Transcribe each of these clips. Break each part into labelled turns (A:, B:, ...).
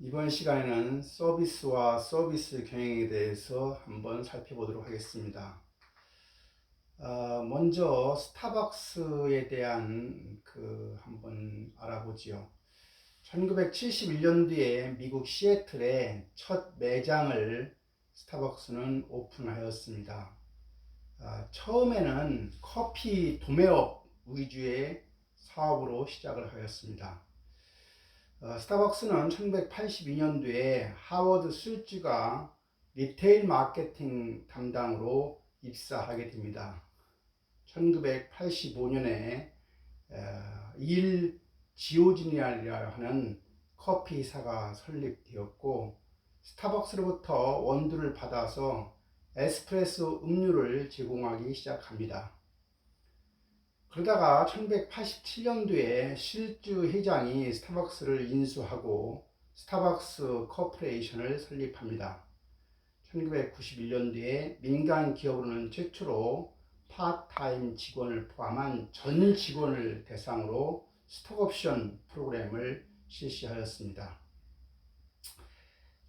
A: 이번 시간에는 서비스와 서비스 경영에 대해서 한번 살펴보도록 하겠습니다. 먼저 스타벅스에 대한 한번 알아보지요. 1971년도에 미국 시애틀에 첫 매장을 스타벅스는 오픈하였습니다. 처음에는 커피 도매업 위주의 사업으로 시작을 하였습니다. 스타벅스는 1982년도에 하워드 술즈가 리테일 마케팅 담당으로 입사하게 됩니다. 1985년에 일 지오진이라 하는 커피사가 설립되었고, 스타벅스로부터 원두를 받아서 에스프레소 음료를 제공하기 시작합니다. 그러다가 1987년도에 실주 회장이 스타벅스를 인수하고 스타벅스 코퍼레이션을 설립합니다. 1991년도에 민간 기업으로는 최초로 파트타임 직원을 포함한 전 직원을 대상으로 스톡옵션 프로그램을 실시하였습니다.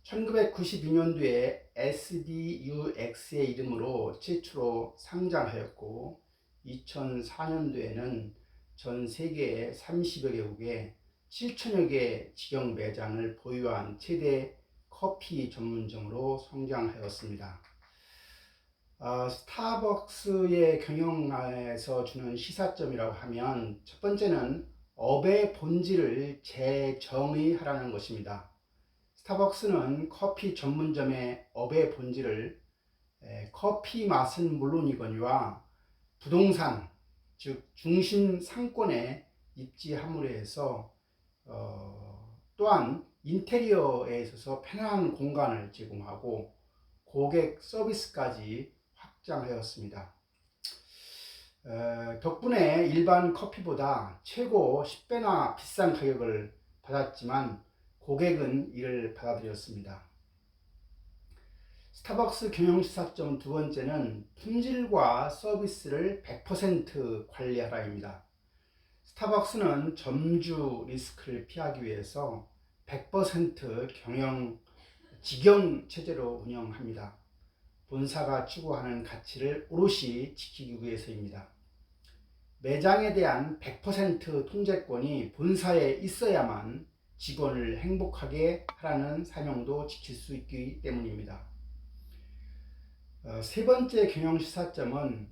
A: 1992년도에 SDUX의 이름으로 최초로 상장하였고, 2004년도에는 전 세계 30여 개국에 7천여 개 직영 매장을 보유한 최대 커피 전문점으로 성장하였습니다. 스타벅스의 경영에서 주는 시사점이라고 하면, 첫 번째는 업의 본질을 재정의하라는 것입니다. 스타벅스는 커피 전문점의 업의 본질을 커피 맛은 물론이거니와 부동산, 즉 중심 상권에 입지함으로 해서 또한 인테리어에 있어서 편안한 공간을 제공하고 고객 서비스까지 확장하였습니다. 덕분에 일반 커피보다 최고 10배나 비싼 가격을 받았지만 고객은 이를 받아들였습니다. 스타벅스 경영시사점 두 번째는 품질과 서비스를 100% 관리하라입니다. 스타벅스는 점주 리스크를 피하기 위해서 100% 직영 체제로 운영합니다. 본사가 추구하는 가치를 오롯이 지키기 위해서입니다. 매장에 대한 100% 통제권이 본사에 있어야만 직원을 행복하게 하라는 사명도 지킬 수 있기 때문입니다. 세 번째 경영 시사점은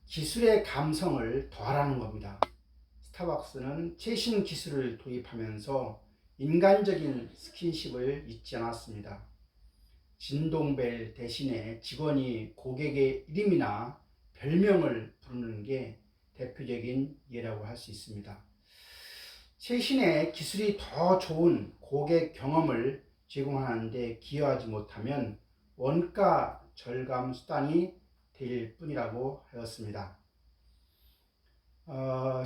A: 기술의 감성을 더하라는 겁니다. 스타벅스는 최신 기술을 도입하면서 인간적인 스킨십을 잊지 않았습니다. 진동벨 대신에 직원이 고객의 이름이나 별명을 부르는 게 대표적인 예라고 할 수 있습니다. 최신의 기술이 더 좋은 고객 경험을 제공하는 데 기여하지 못하면 원가 절감 수단이 될 뿐이라고 하였습니다.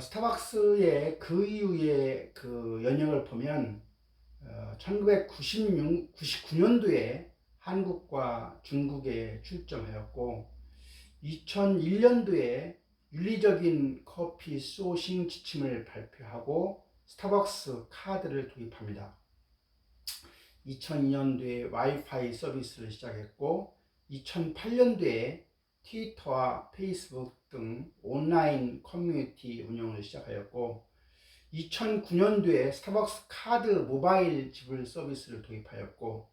A: 스타벅스의 그 이후의 연영을 보면 1999년도에 한국과 중국에 출점하였고, 2001년도에 윤리적인 커피 소싱 지침을 발표하고 스타벅스 카드를 도입합니다. 2002년도에 와이파이 서비스를 시작했고, 2008년도에 트위터와 페이스북 등 온라인 커뮤니티 운영을 시작하였고, 2009년도에 스타벅스 카드 모바일 지불 서비스를 도입하였고,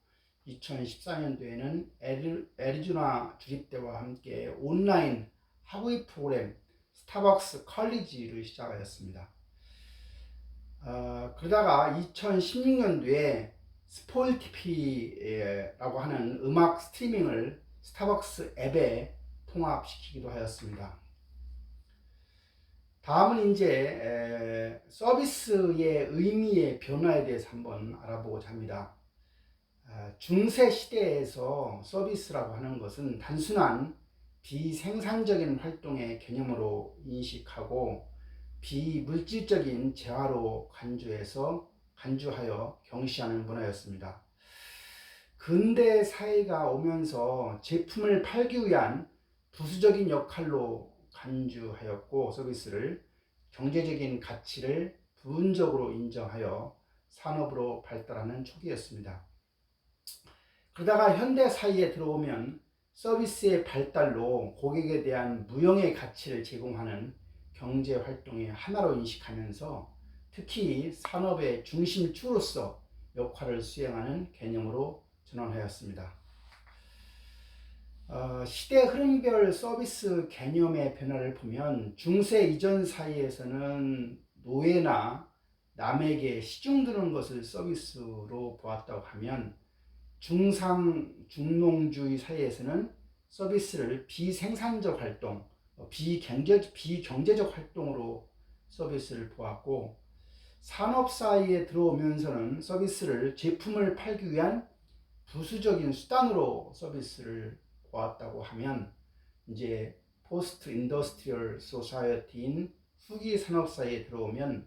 A: 2014년도에는 애리조나 주립대와 함께 온라인 학위 프로그램 스타벅스 컬리지를 시작하였습니다. 그러다가 2016년도에 스포티피라고 하는 음악 스트리밍을 스타벅스 앱에 통합시키기도 하였습니다. 다음은 이제 서비스의 의미의 변화에 대해서 한번 알아보고자 합니다. 중세 시대에서 서비스라고 하는 것은 단순한 비생산적인 활동의 개념으로 인식하고 비물질적인 재화로 간주하여 경시하는 문화였습니다. 근대 사회가 오면서 제품을 팔기 위한 부수적인 역할로 간주하였고, 서비스를 경제적인 가치를 부분적으로 인정하여 산업으로 발달하는 초기였습니다. 그러다가 현대 사회에 들어오면 서비스의 발달로 고객에 대한 무형의 가치를 제공하는 경제 활동의 하나로 인식하면서 특히 산업의 중심축으로서 역할을 수행하는 개념으로 전환하였습니다. 시대 흐름별 서비스 개념의 변화를 보면 중세 이전 사이에서는 노예나 남에게 시중드는 것을 서비스로 보았다고 하면 중상 중농주의 사회에서는 서비스를 비생산적 활동, 비경제적 활동으로 서비스를 보았고, 산업 사이에 들어오면서는 서비스를 제품을 팔기 위한 부수적인 수단으로 서비스를 보았다고 하면, 이제 포스트 인더스트리얼 소사이어티인 후기 산업 사이에 들어오면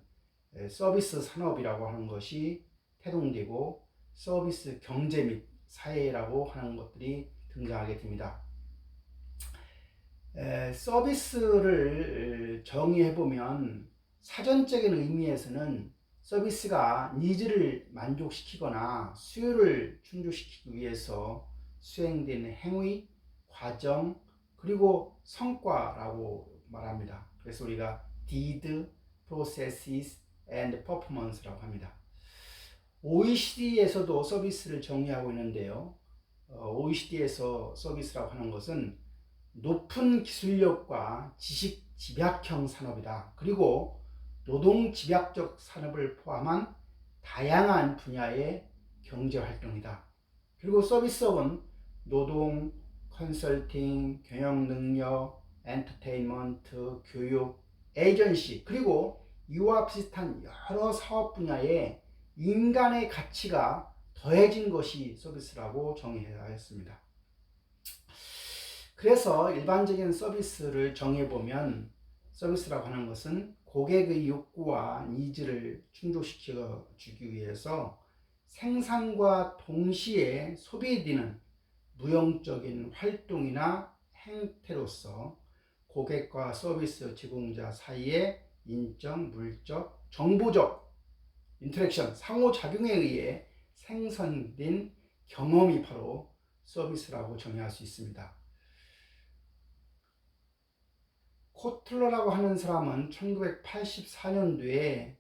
A: 서비스 산업이라고 하는 것이 태동되고 서비스 경제 및 사회라고 하는 것들이 등장하게 됩니다. 서비스를 정의해보면 사전적인 의미에서는 서비스가 니즈를 만족시키거나 수요를 충족시키기 위해서 수행되는 행위, 과정, 그리고 성과라고 말합니다. 그래서 우리가 did, processes, and performance라고 합니다. OECD에서도 서비스를 정의하고 있는데요. OECD에서 서비스라고 하는 것은 높은 기술력과 지식 집약형 산업이다. 그리고 노동 집약적 산업을 포함한 다양한 분야의 경제 활동이다. 그리고 서비스업은 노동, 컨설팅, 경영 능력, 엔터테인먼트, 교육, 에이전시, 그리고 이와 비슷한 여러 사업 분야에 인간의 가치가 더해진 것이 서비스라고 정의해야 했습니다. 그래서 일반적인 서비스를 정해보면 서비스라고 하는 것은 고객의 욕구와 니즈를 충족시켜 주기 위해서 생산과 동시에 소비되는 무형적인 활동이나 행태로서 고객과 서비스 제공자 사이의 인적, 물적, 정보적 인터랙션, 상호작용에 의해 생성된 경험이 바로 서비스라고 정의할 수 있습니다. 코틀러라고 하는 사람은 1984년도에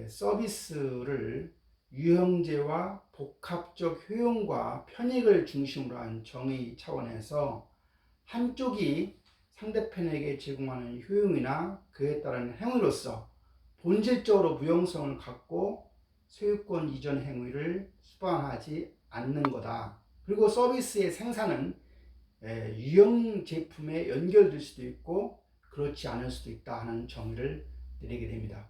A: 서비스를 유형제와 복합적 효용과 편익을 중심으로 한 정의 차원에서 한쪽이 상대편에게 제공하는 효용이나 그에 따른 행위로서 본질적으로 무형성을 갖고 소유권 이전 행위를 수반하지 않는 거다. 그리고 서비스의 생산은 유형 제품에 연결될 수도 있고 그렇지 않을 수도 있다 하는 정의를 내리게 됩니다.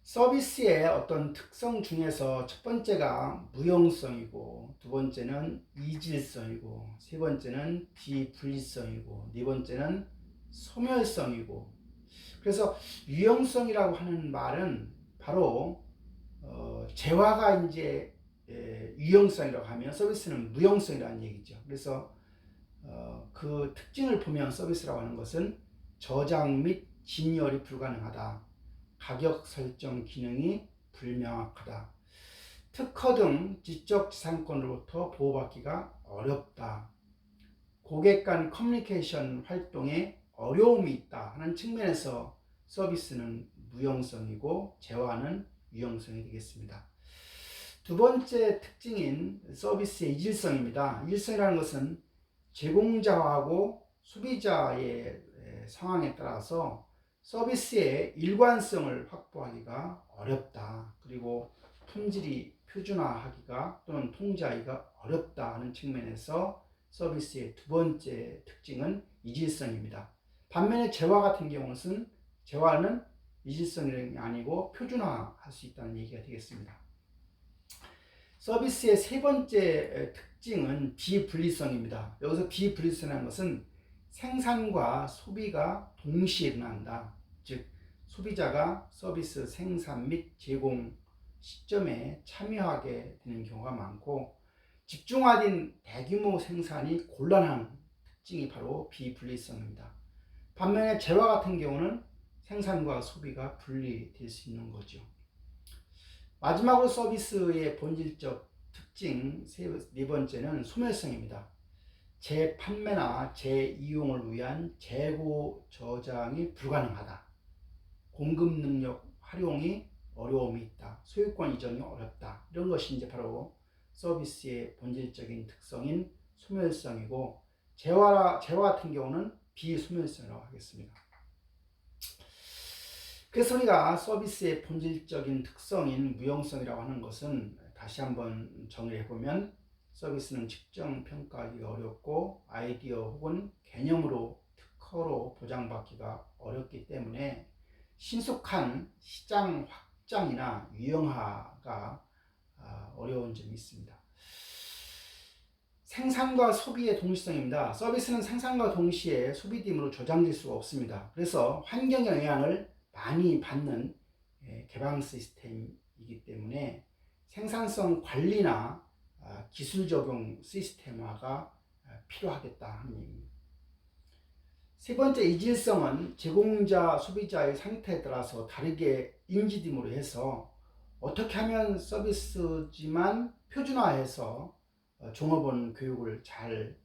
A: 서비스의 어떤 특성 중에서 첫 번째가 무형성이고, 두 번째는 이질성이고, 세 번째는 비분리성이고, 네 번째는 소멸성이고. 그래서 유형성이라고 하는 말은 바로 재화가 이제 유형성이라고 하면 서비스는 무형성이라는 얘기죠. 그래서 그 특징을 보면 서비스라고 하는 것은 저장 및 진열이 불가능하다. 가격 설정 기능이 불명확하다. 특허 등 지적재산권으로부터 보호받기가 어렵다. 고객 간 커뮤니케이션 활동에 어려움이 있다 하는 측면에서 서비스는 무형성이고 재화는 유형성이 되겠습니다. 두 번째 특징인 서비스의 이질성입니다. 이질성이라는 것은 제공자하고 소비자의 상황에 따라서 서비스의 일관성을 확보하기가 어렵다. 그리고 품질이 표준화하기가 또는 통제하기가 어렵다 하는 측면에서 서비스의 두 번째 특징은 이질성입니다. 반면에 재화 같은 경우는 재화는 이질성이 아니고 표준화할 수 있다는 얘기가 되겠습니다. 서비스의 세 번째 특징은 비분리성입니다. 여기서 비분리성이라는 것은 생산과 소비가 동시에 일어난다. 즉 소비자가 서비스 생산 및 제공 시점에 참여하게 되는 경우가 많고, 집중화된 대규모 생산이 곤란한 특징이 바로 비분리성입니다. 반면에 재화 같은 경우는 생산과 소비가 분리될 수 있는 거죠. 마지막으로 서비스의 본질적 특징 네 번째는 소멸성입니다. 재판매나 재이용을 위한 재고 저장이 불가능하다. 공급 능력 활용이 어려움이 있다. 소유권 이전이 어렵다. 이런 것이 이제 바로 서비스의 본질적인 특성인 소멸성이고, 재화 같은 경우는 비소멸성이라고 하겠습니다. 그래서 우리가 서비스의 본질적인 특성인 무형성이라고 하는 것은 다시 한번 정리해 보면, 서비스는 측정 평가하기가 어렵고 아이디어 혹은 개념으로 특허로 보장받기가 어렵기 때문에 신속한 시장 확장이나 유형화가 어려운 점이 있습니다. 생산과 소비의 동시성입니다. 서비스는 생산과 동시에 소비됨으로 조장될 수가 없습니다. 그래서 환경의 영향을 많이 받는 개방 시스템이기 때문에 생산성 관리나 기술 적용 시스템화가 필요하겠다 하는 얘기입니다. 세 번째, 이질성은 제공자, 소비자의 상태에 따라서 다르게 인지됨으로 해서 어떻게 하면 서비스지만 표준화해서 종업원 교육을 잘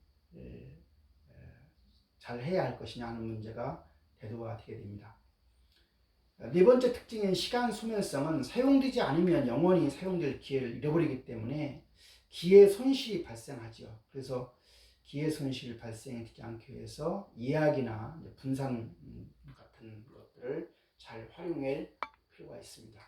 A: 해야 할 것이냐 하는 문제가 대두가 되게 됩니다. 네 번째 특징인 시간 소멸성은 사용되지 않으면 영원히 사용될 기회를 잃어버리기 때문에 기회 손실이 발생하죠. 그래서 기회 손실 발생하지 않기 위해서 예약이나 분산 같은 것들을 잘 활용할 필요가 있습니다.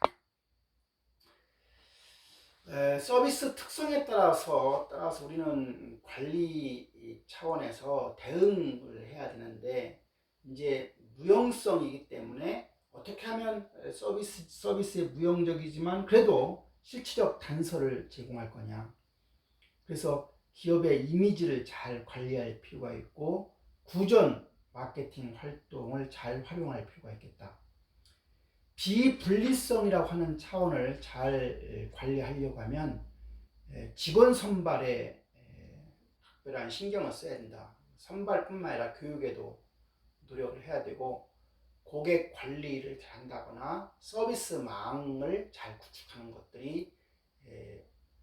A: 서비스 특성에 따라서 우리는 관리 차원에서 대응을 해야 되는데, 이제 무형성이기 때문에 어떻게 하면 서비스의 무형적이지만 그래도 실질적 단서를 제공할 거냐. 그래서 기업의 이미지를 잘 관리할 필요가 있고 구전 마케팅 활동을 잘 활용할 필요가 있겠다. 비분리성이라고 하는 차원을 잘 관리하려고 하면 직원 선발에 특별한 신경을 써야 된다. 선발뿐만 아니라 교육에도 노력을 해야 되고, 고객 관리를 잘한다거나 서비스망을 잘 구축하는 것들이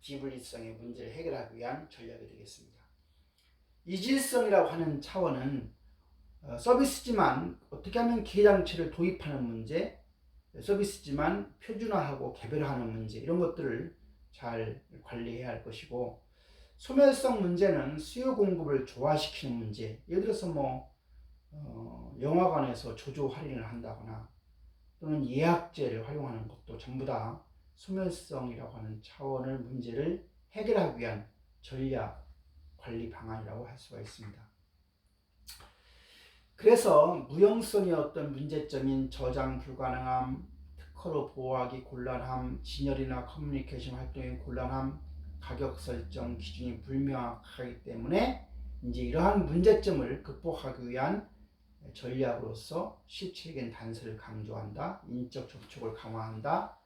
A: 비분리성의 문제를 해결하기 위한 전략이 되겠습니다. 이질성이라고 하는 차원은 서비스지만 어떻게 하면 기회장치를 도입하는 문제, 서비스지만 표준화하고 개별화하는 문제, 이런 것들을 잘 관리해야 할 것이고, 소멸성 문제는 수요 공급을 조화시키는 문제, 예를 들어서 영화관에서 조조 할인을 한다거나 또는 예약제를 활용하는 것도 전부 다 소멸성이라고 하는 차원의 문제를 해결하기 위한 전략 관리 방안이라고 할 수가 있습니다. 그래서 무형성의 어떤 문제점인 저장 불가능함, 특허로 보호하기 곤란함, 진열이나 커뮤니케이션 활동의 곤란함, 가격 설정 기준이 불명확하기 때문에 이제 이러한 문제점을 극복하기 위한 전략으로서 실질적인 단서를 강조한다, 인적 접촉을 강화한다,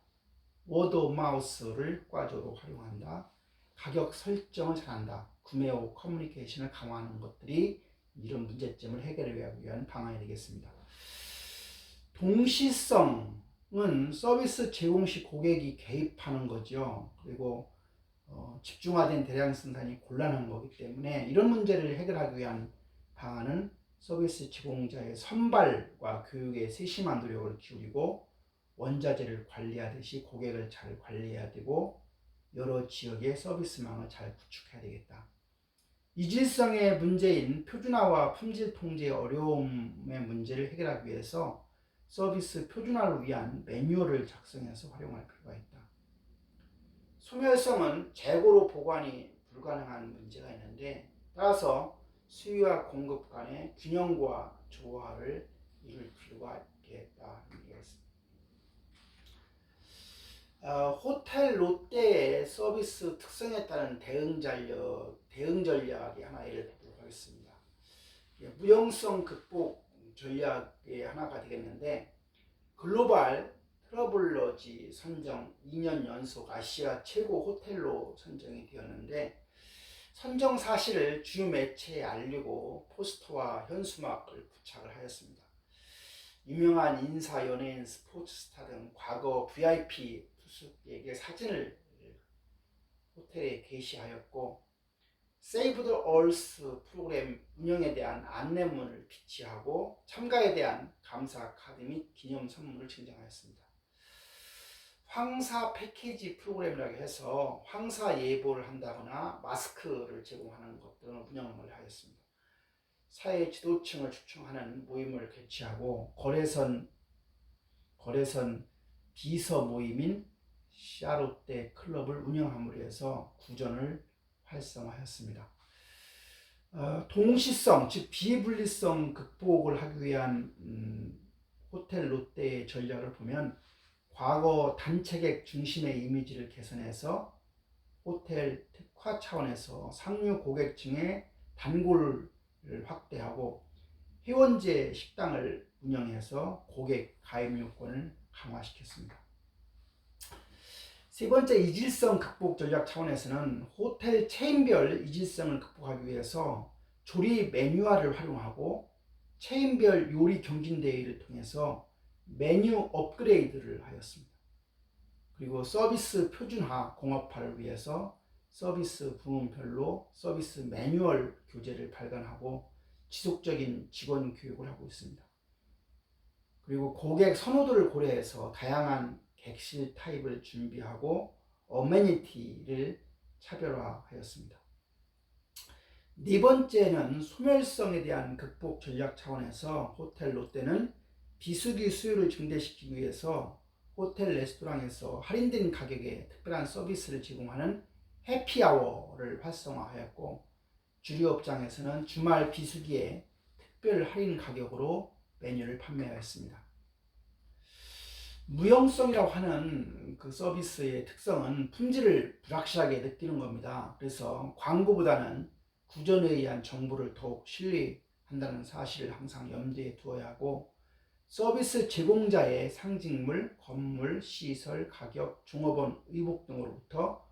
A: 워드 오브 마우스를 과적으로 활용한다, 가격 설정을 잘한다, 구매 후 커뮤니케이션을 강화하는 것들이 이런 문제점을 해결하기 위한 방안이 되겠습니다. 동시성은 서비스 제공 시 고객이 개입하는 거죠. 그리고 집중화된 대량 생산이 곤란한 거기 때문에 이런 문제를 해결하기 위한 방안은 서비스 제공자의 선발과 교육에 세심한 노력을 기울이고, 원자재를 관리하듯이 고객을 잘 관리해야 되고, 여러 지역의 서비스망을 잘 구축해야 되겠다. 이질성의 문제인 표준화와 품질 통제의 어려움의 문제를 해결하기 위해서 서비스 표준화를 위한 매뉴얼을 작성해서 활용할 필요가 있다. 소멸성은 재고로 보관이 불가능한 문제가 있는데, 따라서 수요와 공급 간의 균형과 조화를 이룰 필요가 있겠다. 호텔 롯데의 서비스 특성에 따른 대응 전략이 하나 예를 들도록 하겠습니다. 무형성 극복 전략의 하나가 되겠는데, 글로벌 트러블러지 선정 2년 연속 아시아 최고 호텔로 선정이 되었는데, 선정 사실을 주요 매체에 알리고 포스터와 현수막을 부착을 하였습니다. 유명한 인사, 연예인, 스포츠 스타 등 과거 VIP 투숙객의 사진을 호텔에 게시하였고 Save the Earth 프로그램 운영에 대한 안내문을 비치하고 참가에 대한 감사 카드 및 기념 선물을 증정하였습니다. 황사 패키지 프로그램이라고 해서 황사 예보를 한다거나 마스크를 제공하는 것들을 운영을 하였습니다. 사회 지도층을 초청하는 모임을 개최하고 거래선 비서 모임인 샤롯데 클럽을 운영함으로 해서 구전을 활성화하였습니다. 동시성, 즉 비분리성 극복을 하기 위한 호텔 롯데의 전략을 보면 과거 단체객 중심의 이미지를 개선해서 호텔 특화 차원에서 상류 고객층의 단골을 확대하고 회원제 식당을 운영해서 고객 가입 요건을 강화시켰습니다. 세 번째, 이질성 극복 전략 차원에서는 호텔 체인별 이질성을 극복하기 위해서 조리 매뉴얼을 활용하고 체인별 요리 경진대회를 통해서 메뉴 업그레이드를 하였습니다. 그리고 서비스 표준화 공업화를 위해서 서비스 부문별로 서비스 매뉴얼 교재를 발간하고 지속적인 직원 교육을 하고 있습니다. 그리고 고객 선호도를 고려해서 다양한 객실 타입을 준비하고 어메니티를 차별화하였습니다. 네 번째는 소멸성에 대한 극복 전략 차원에서 호텔 롯데는 비수기 수요를 증대시키기 위해서 호텔 레스토랑에서 할인된 가격에 특별한 서비스를 제공하는 해피아워를 활성화하였고 주류업장에서는 주말 비수기에 특별 할인 가격으로 메뉴를 판매하였습니다. 무형성이라고 하는 그 서비스의 특성은 품질을 불확실하게 느끼는 겁니다. 그래서 광고보다는 구전에 의한 정보를 더욱 신뢰한다는 사실을 항상 염두에 두어야 하고 서비스 제공자의 상징물, 건물, 시설, 가격, 종업원, 의복 등으로부터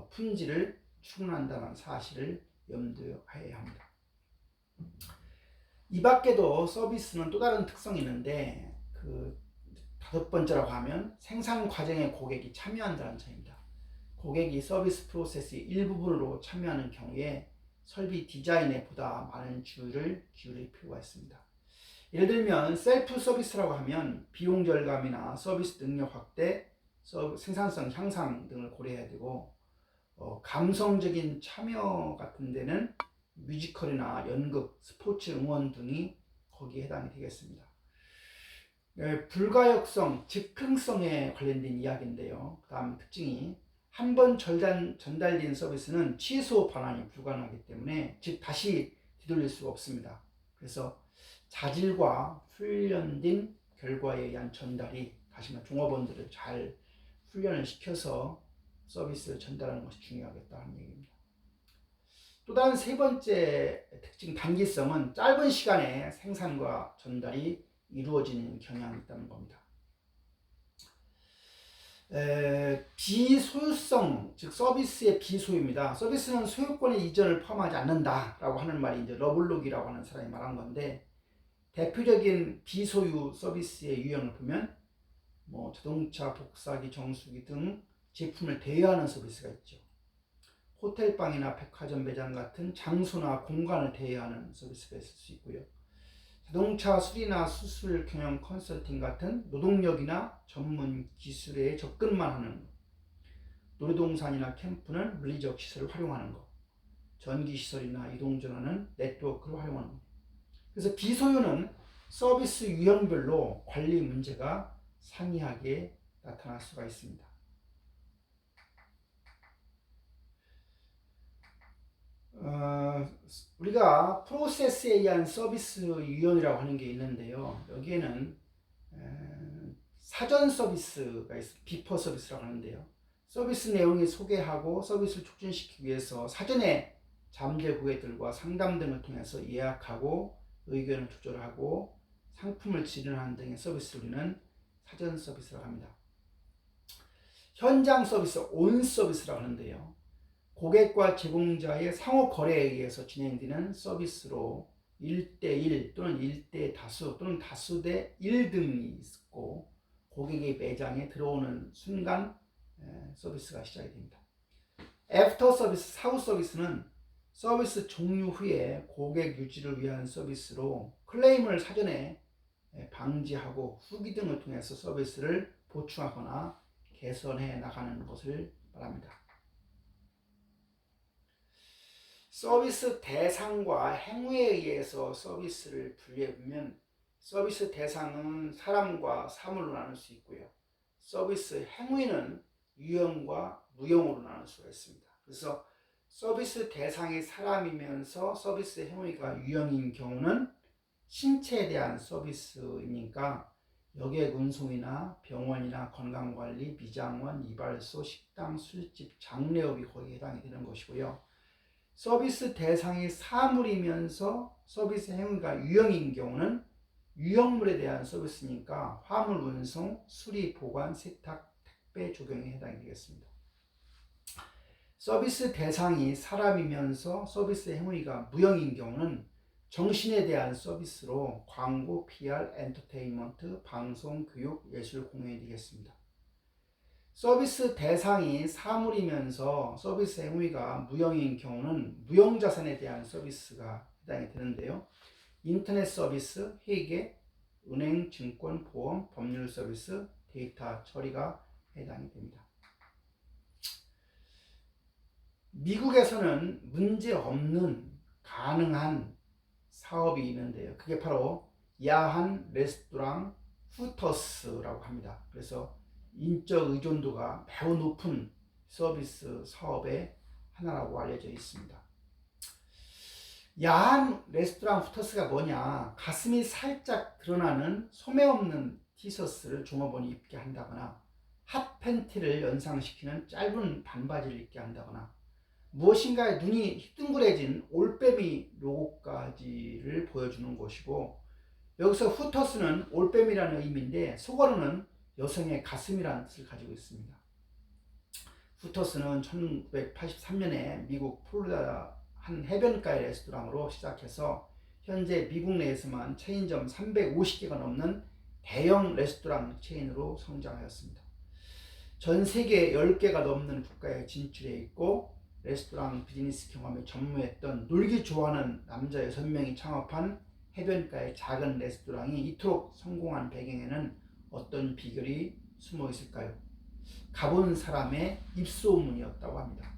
A: 품질을 추론한다는 사실을 염두에 해야 합니다. 이 밖에도 서비스는 또 다른 특성이 있는데 그 다섯 번째라고 하면 생산 과정에 고객이 참여한다는 점입니다. 고객이 서비스 프로세스의 일부분으로 참여하는 경우에 설비 디자인에 보다 많은 주의를 기울일 필요가 있습니다. 예를 들면 셀프 서비스라고 하면 비용 절감이나 서비스 능력 확대, 생산성 향상 등을 고려해야 되고 감성적인 참여 같은 데는 뮤지컬이나 연극, 스포츠 응원 등이 거기에 해당이 되겠습니다. 불가역성, 즉흥성에 관련된 이야기인데요. 그 다음 특징이 한 번 전달된 서비스는 취소 반환이 불가능하기 때문에 즉 다시 되돌릴 수가 없습니다. 그래서 자질과 훈련된 결과에 의한 전달이 다시 말해 종업원들을 잘 훈련을 시켜서 서비스를 전달하는 것이 중요하겠다는 얘기입니다. 또 다른 세 번째 특징 단기성은 짧은 시간에 생산과 전달이 이루어지는 경향이 있다는 겁니다. 비소유성, 즉 서비스의 비소유입니다. 서비스는 소유권의 이전을 포함하지 않는다라고 하는 말이 이제 러블록이라고 하는 사람이 말한 건데 대표적인 비소유 서비스의 유형을 보면 자동차, 복사기, 정수기 등 제품을 대여하는 서비스가 있죠. 호텔방이나 백화점 매장 같은 장소나 공간을 대여하는 서비스가 있을 수 있고요. 자동차 수리나 수술 경영 컨설팅 같은 노동력이나 전문 기술에 접근만 하는 것, 놀이동산이나 캠프는 물리적 시설을 활용하는 것, 전기시설이나 이동전화는 네트워크를 활용하는 것. 그래서 비소유는 서비스 유형별로 관리 문제가 상이하게 나타날 수가 있습니다. 우리가 프로세스에 의한 서비스 유형이라고 하는 게 있는데요. 여기에는 사전 서비스가 있습니다. 비포 서비스라고 하는데요. 서비스 내용을 소개하고 서비스를 촉진시키기 위해서 사전에 잠재 고객들과 상담 등을 통해서 예약하고 의견을 조절하고 상품을 진행하는 등의 서비스를 우리는 사전 서비스라고 합니다. 현장 서비스, 온 서비스라고 하는데요. 고객과 제공자의 상호 거래에 의해서 진행되는 서비스로 1대1 또는 1대 다수 또는 다수 대 1 등이 있고 고객의 매장에 들어오는 순간 서비스가 시작이 됩니다. 애프터 서비스, 사후 서비스는 서비스 종료 후에 고객 유지를 위한 서비스로 클레임을 사전에 방지하고 후기 등을 통해서 서비스를 보충하거나 개선해 나가는 것을 말합니다. 서비스 대상과 행위에 의해서 서비스를 분류해보면 서비스 대상은 사람과 사물로 나눌 수 있고요. 서비스 행위는 유형과 무형으로 나눌 수가 있습니다. 그래서 서비스 대상이 사람이면서 서비스 행위가 유형인 경우는 신체에 대한 서비스이니까 여객 운송이나 병원이나 건강관리, 미장원, 이발소, 식당, 술집, 장례업이 거기에 해당이 되는 것이고요. 서비스 대상이 사물이면서 서비스 행위가 유형인 경우는 유형물에 대한 서비스니까 화물 운송, 수리, 보관, 세탁, 택배, 조경에 해당이 되겠습니다. 서비스 대상이 사람이면서 서비스 행위가 무형인 경우는 정신에 대한 서비스로 광고, PR, 엔터테인먼트, 방송, 교육, 예술, 공연이 되겠습니다. 서비스 대상이 사물이면서 서비스 행위가 무형인 경우는 무형자산에 대한 서비스가 해당이 되는데요. 인터넷 서비스, 회계, 은행, 증권, 보험, 법률 서비스, 데이터 처리가 해당이 됩니다. 미국에서는 문제 없는 가능한 사업이 있는데요. 그게 바로 야한 레스토랑 후터스라고 합니다. 그래서 인적 의존도가 매우 높은 서비스 사업의 하나라고 알려져 있습니다. 야한 레스토랑 후터스가 뭐냐? 가슴이 살짝 드러나는 소매 없는 티셔츠를 종업원이 입게 한다거나 핫 팬티를 연상시키는 짧은 반바지를 입게 한다거나 무엇인가에 눈이 휘둥그레진 올빼미 로고까지를 보여주는 것이고, 여기서 후터스는 올빼미라는 의미인데 속어로는 여성의 가슴이라는 뜻을 가지고 있습니다. 후터스는 1983년에 미국 플로리다 한 해변가의 레스토랑으로 시작해서 현재 미국 내에서만 체인점 350개가 넘는 대형 레스토랑 체인으로 성장하였습니다. 전 세계 10개가 넘는 국가에 진출해 있고 레스토랑 비즈니스 경험에 전무했던 놀기 좋아하는 남자 6명이 창업한 해변가의 작은 레스토랑이 이토록 성공한 배경에는 어떤 비결이 숨어 있을까요? 가본 사람의 입소문이었다고 합니다.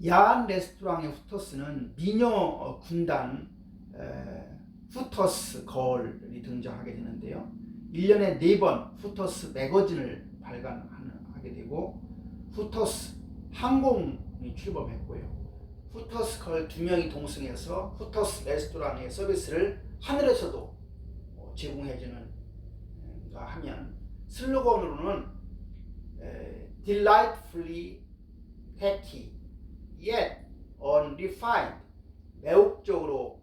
A: 야한 레스토랑의 후터스는 미녀 군단 후터스 걸이 등장하게 되는데요. 1년에 4번 후터스 매거진을 발간하게 되고 후터스 항공이 출범했고요. 후터스 걸 2명이 동승해서 후터스 레스토랑의 서비스를 하늘에서도 제공해주는 하면 슬로건으로는 delightfully tacky yet unrefined, 매혹적으로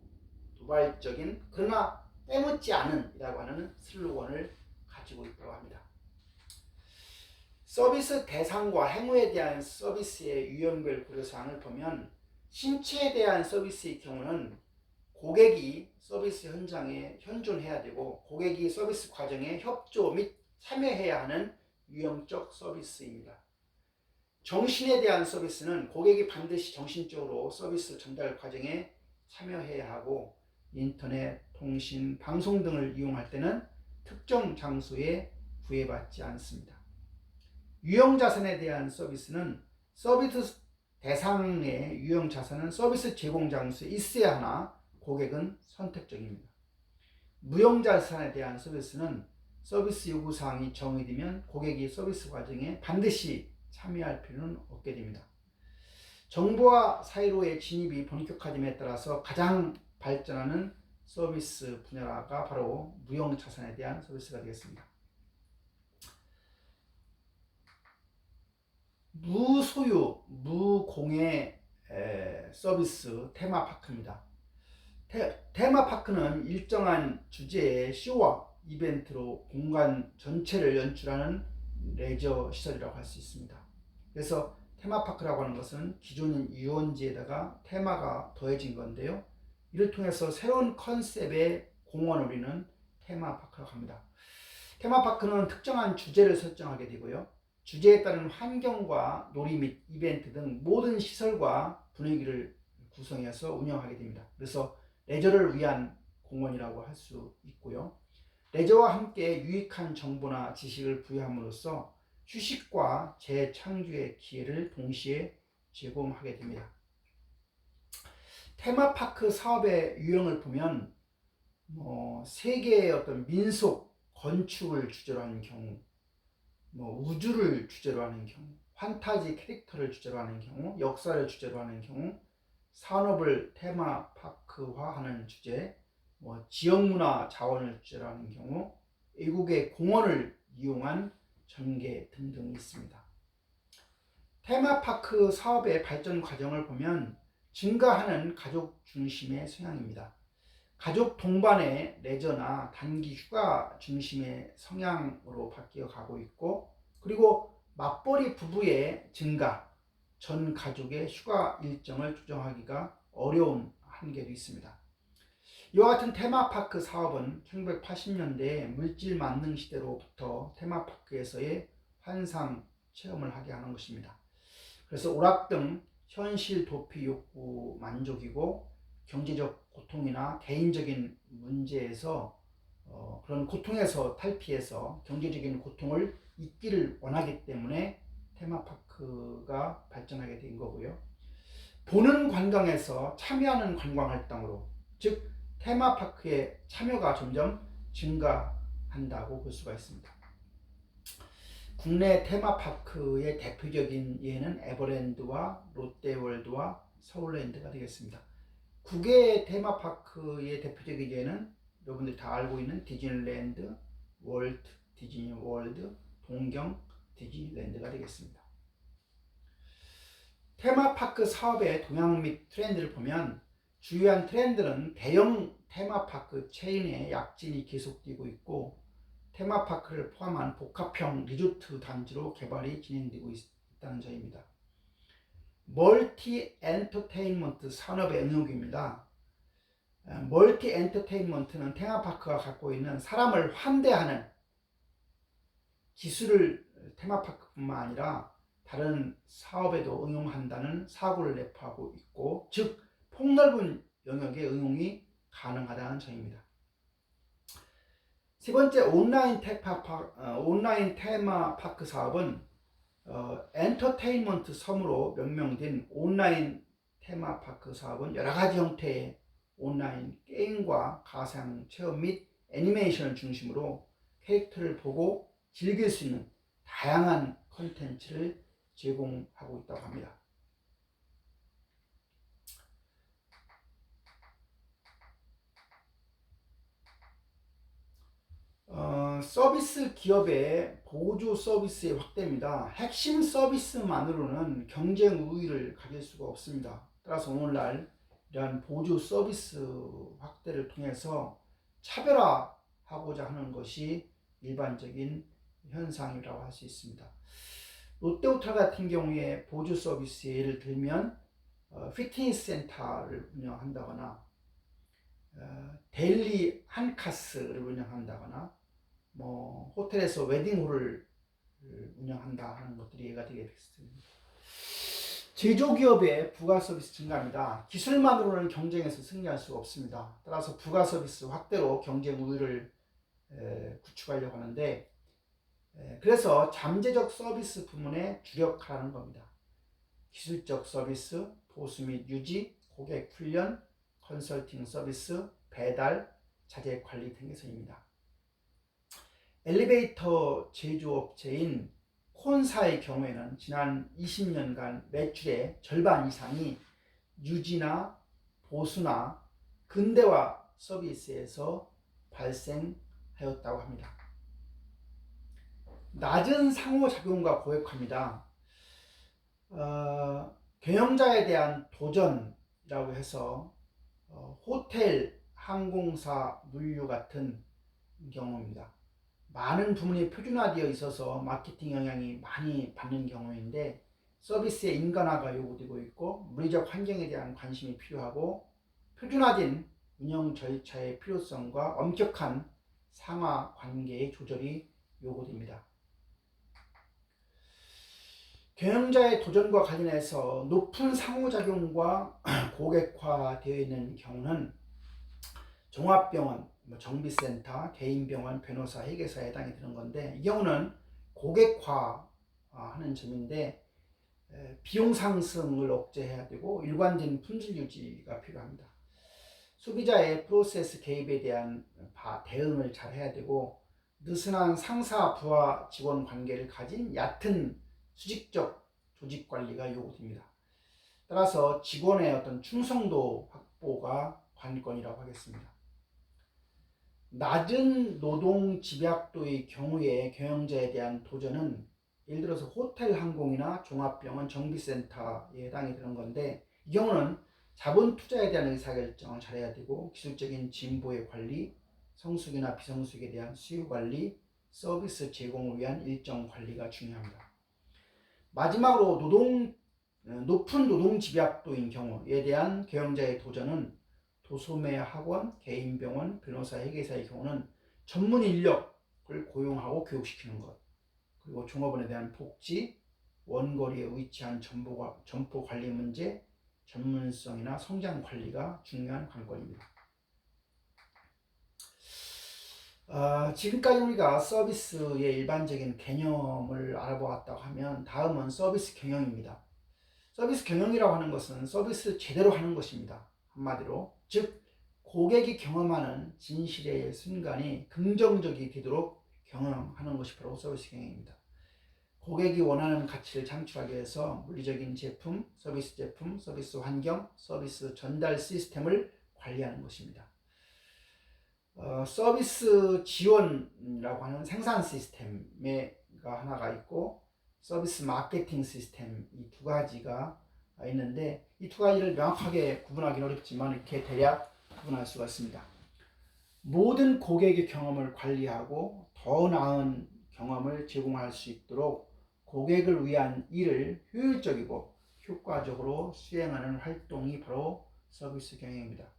A: 도발적인 그러나 때묻지 않은 이라고 하는 슬로건을 가지고 있다고 합니다. 서비스 대상과 행위에 대한 서비스의 유형별 고려사항을 보면 신체에 대한 서비스의 경우는 고객이 서비스 현장에 현존해야 되고 고객이 서비스 과정에 협조 및 참여해야 하는 유형적 서비스입니다. 정신에 대한 서비스는 고객이 반드시 정신적으로 서비스 전달 과정에 참여해야 하고 인터넷, 통신, 방송 등을 이용할 때는 특정 장소에 구애받지 않습니다. 유형자산에 대한 서비스는 서비스 대상의 유형자산은 서비스 제공 장소에 있어야 하나 고객은 선택적입니다. 무형자산에 대한 서비스는 서비스 요구사항이 정의되면 고객이 서비스 과정에 반드시 참여할 필요는 없게 됩니다. 정보와 사이로의 진입이 본격화됨에 따라서 가장 발전하는 서비스 분야가 바로 무형자산에 대한 서비스가 되겠습니다. 무소유, 무공해 서비스 테마파크입니다. 테마파크는 일정한 주제의 쇼와 이벤트로 공간 전체를 연출하는 레저 시설이라고 할 수 있습니다. 그래서 테마파크라고 하는 것은 기존인 유원지에다가 테마가 더해진 건데요. 이를 통해서 새로운 컨셉의 공원을 우리는 테마파크라고 합니다. 테마파크는 특정한 주제를 설정하게 되고요. 주제에 따른 환경과 놀이 및 이벤트 등 모든 시설과 분위기를 구성해서 운영하게 됩니다. 그래서 레저를 위한 공원이라고 할 수 있고요. 레저와 함께 유익한 정보나 지식을 부여함으로써 휴식과 재창조의 기회를 동시에 제공하게 됩니다. 테마파크 사업의 유형을 보면 세계의 어떤 민속, 건축을 주제로 하는 경우, 우주를 주제로 하는 경우, 판타지 캐릭터를 주제로 하는 경우, 역사를 주제로 하는 경우, 산업을 테마파크화하는 주제, 지역문화 자원을 주제로 하는 경우, 외국의 공원을 이용한 전개 등등이 있습니다. 테마파크 사업의 발전 과정을 보면 증가하는 가족 중심의 성향입니다. 가족 동반의 레저나 단기 휴가 중심의 성향으로 바뀌어 가고 있고, 그리고 맞벌이 부부의 증가, 전 가족의 휴가 일정을 조정하기가 어려운 한계도 있습니다. 이와 같은 테마파크 사업은 1980년대 물질 만능 시대로부터 테마파크에서의 환상 체험을 하게 하는 것입니다. 그래서 오락 등 현실 도피 욕구 만족이고, 경제적 고통이나 개인적인 문제에서 그런 고통에서 탈피해서 경제적인 고통을 잊기를 원하기 때문에 테마파크가 발전하게 된 거고요. 보는 관광에서 참여하는 관광활동으로, 즉 테마파크의 참여가 점점 증가한다고 볼 수가 있습니다. 국내 테마파크의 대표적인 예는 에버랜드와 롯데월드와 서울랜드가 되겠습니다. 국외 테마파크의 대표적인 예는 여러분들이 다 알고 있는 디즈니랜드, 월트 디즈니 월드, 동경 디즈니랜드가 되겠습니다. 테마파크 사업의 동향 및 트렌드를 보면 주요한 트렌드는 대형 테마파크 체인의 약진이 계속되고 있고, 테마파크를 포함한 복합형 리조트 단지로 개발이 진행되고 있다는 점입니다. 멀티 엔터테인먼트 산업의 응용입니다. 멀티 엔터테인먼트는 테마파크가 갖고 있는 사람을 환대하는 기술을 테마파크뿐만 아니라 다른 사업에도 응용한다는 사고를 내포하고 있고, 즉 폭넓은 영역의 응용이 가능하다는 점입니다. 세 번째, 온라인 테마파크 사업은 엔터테인먼트 섬으로 명명된 온라인 테마파크 사업은 여러 가지 형태의 온라인 게임과 가상 체험 및 애니메이션을 중심으로 캐릭터를 보고 즐길 수 있는 다양한 콘텐츠를 제공하고 있다고 합니다. 서비스 기업의 보조 서비스의 확대입니다. 핵심 서비스만으로는 경쟁 우위를 가질 수가 없습니다. 따라서 오늘날 이러한 보조 서비스 확대를 통해서 차별화하고자 하는 것이 일반적인 현상이라고 할 수 있습니다. 롯데호텔 같은 경우에 보조 서비스 예를 들면 피트니스 센터를 운영한다거나 데일리 한카스를 운영한다거나 호텔에서 웨딩홀을 운영한다 하는 것들이 예가 되겠습니다. 제조기업의 부가 서비스 증가입니다. 기술만으로는 경쟁에서 승리할 수가 없습니다. 따라서 부가 서비스 확대로 경쟁 우위를 구축하려고 하는데, 그래서 잠재적 서비스 부문에 주력하라는 겁니다. 기술적 서비스, 보수 및 유지, 고객 훈련, 컨설팅 서비스, 배달, 자재 관리 등에서입니다. 엘리베이터 제조업체인 콘사의 경우에는 지난 20년간 매출의 절반 이상이 유지나 보수나 근대화 서비스에서 발생하였다고 합니다. 낮은 상호작용과 고액화입니다. 경영자에 대한 도전이라고 해서 호텔, 항공사, 물류 같은 경우입니다. 많은 부문이 표준화되어 있어서 마케팅 영향이 많이 받는 경우인데, 서비스의 인간화가 요구되고 있고 물리적 환경에 대한 관심이 필요하고, 표준화된 운영 절차의 필요성과 엄격한 상하 관계의 조절이 요구됩니다. 경영자의 도전과 관련해서 높은 상호작용과 고객화되어 있는 경우는 종합병원, 정비센터, 개인병원, 변호사, 회계사에 해당이 되는 건데, 이 경우는 고객화하는 점인데 비용 상승을 억제해야 되고 일관된 품질 유지가 필요합니다. 소비자의 프로세스 개입에 대한 대응을 잘 해야 되고, 느슨한 상사 부하 직원 관계를 가진 얕은 수직적 조직 관리가 요구됩니다. 따라서 직원의 어떤 충성도 확보가 관건이라고 하겠습니다. 낮은 노동 집약도의 경우에 경영자에 대한 도전은 예를 들어서 호텔, 항공이나 종합병원, 정비센터에 해당이 되는 건데, 이 경우는 자본 투자에 대한 의사결정을 잘해야 되고, 기술적인 진보의 관리, 성숙이나 비성숙에 대한 수요 관리, 서비스 제공을 위한 일정 관리가 중요합니다. 마지막으로 높은 노동 집약도인 경우에 대한 경영자의 도전은 도소매 학원, 개인병원, 변호사, 회계사의 경우는 전문 인력을 고용하고 교육시키는 것, 그리고 종업원에 대한 복지, 원거리에 위치한 점포 관리 문제, 전문성이나 성장 관리가 중요한 관건입니다. 지금까지 우리가 서비스의 일반적인 개념을 알아보았다고 하면, 다음은 서비스 경영입니다. 서비스 경영이라고 하는 것은 서비스 제대로 하는 것입니다. 한마디로, 즉 고객이 경험하는 진실의 순간이 긍정적이 되도록 경영하는 것이 바로 서비스 경영입니다. 고객이 원하는 가치를 창출하기 위해서 물리적인 제품, 서비스 환경, 서비스 전달 시스템을 관리하는 것입니다. 서비스 지원이라고 하는 생산 시스템가 하나가 있고, 서비스 마케팅 시스템, 이 두 가지가 있는데, 이 두 가지를 명확하게 구분하기는 어렵지만 이렇게 대략 구분할 수가 있습니다. 모든 고객의 경험을 관리하고 더 나은 경험을 제공할 수 있도록 고객을 위한 일을 효율적이고 효과적으로 수행하는 활동이 바로 서비스 경영입니다.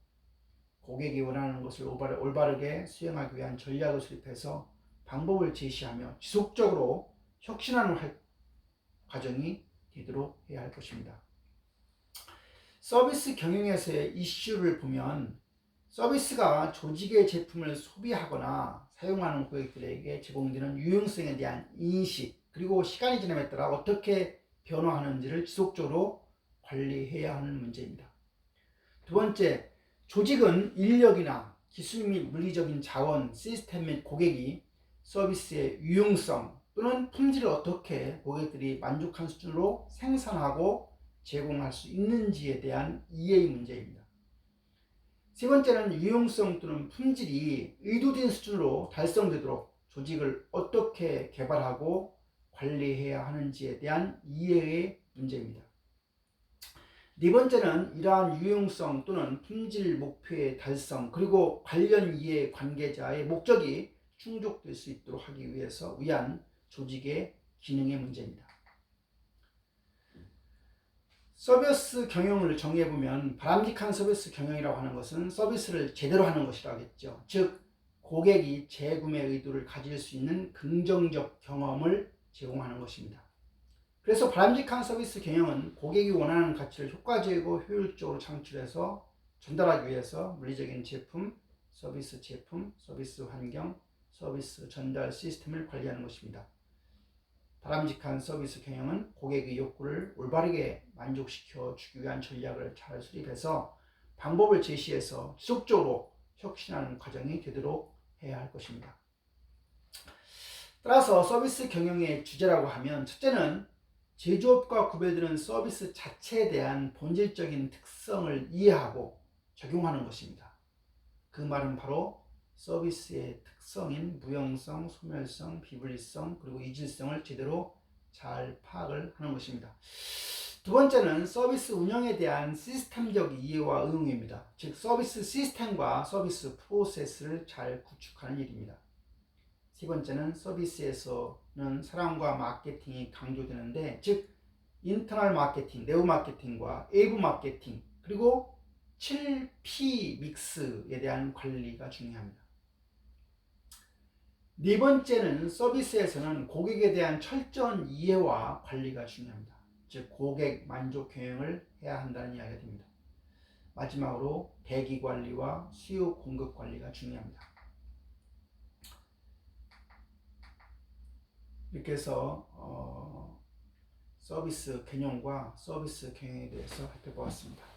A: 고객이 원하는 것을 올바르게 수행하기 위한 전략을 수립해서 방법을 제시하며 지속적으로 혁신하는 과정이 되도록 해야 할 것입니다. 서비스 경영에서의 이슈를 보면, 서비스가 조직의 제품을 소비하거나 사용하는 고객들에게 제공되는 유용성에 대한 인식, 그리고 시간이 지남에 따라 어떻게 변화하는지를 지속적으로 관리해야 하는 문제입니다. 두 번째, 조직은 인력이나 기술 및 물리적인 자원, 시스템 및 고객이 서비스의 유용성 또는 품질을 어떻게 고객들이 만족한 수준으로 생산하고 제공할 수 있는지에 대한 이해의 문제입니다. 세 번째는 유용성 또는 품질이 의도된 수준으로 달성되도록 조직을 어떻게 개발하고 관리해야 하는지에 대한 이해의 문제입니다. 네 번째는 이러한 유용성 또는 품질 목표의 달성, 그리고 관련 이해 관계자의 목적이 충족될 수 있도록 하기 위해서 위한 조직의 기능의 문제입니다. 서비스 경영을 정의해보면, 바람직한 서비스 경영이라고 하는 것은 서비스를 제대로 하는 것이라고 하겠죠. 즉 고객이 재구매 의도를 가질 수 있는 긍정적 경험을 제공하는 것입니다. 그래서 바람직한 서비스 경영은 고객이 원하는 가치를 효과적이고 효율적으로 창출해서 전달하기 위해서 물리적인 제품, 서비스 환경, 서비스 전달 시스템을 관리하는 것입니다. 바람직한 서비스 경영은 고객의 욕구를 올바르게 만족시켜 주기 위한 전략을 잘 수립해서 방법을 제시해서 지속적으로 혁신하는 과정이 되도록 해야 할 것입니다. 따라서 서비스 경영의 주제라고 하면, 첫째는 제조업과 구별되는 서비스 자체에 대한 본질적인 특성을 이해하고 적용하는 것입니다. 그 말은 바로 서비스의 특성인 무형성, 소멸성, 비분리성, 그리고 이질성을 제대로 잘 파악을 하는 것입니다. 두 번째는 서비스 운영에 대한 시스템적 이해와 응용입니다. 즉 서비스 시스템과 서비스 프로세스를 잘 구축하는 일입니다. 세 번째는 서비스에서는 사람과 마케팅이 강조되는데, 즉 인터널 마케팅, 내부 마케팅과 외부 마케팅, 그리고 7P 믹스에 대한 관리가 중요합니다. 네 번째는 서비스에서는 고객에 대한 철저한 이해와 관리가 중요합니다. 즉 고객 만족 경영을 해야 한다는 이야기가 됩니다. 마지막으로 대기 관리와 수요 공급 관리가 중요합니다. 이렇게 해서 서비스 개념과 서비스 경영에 대해서 살펴보았습니다.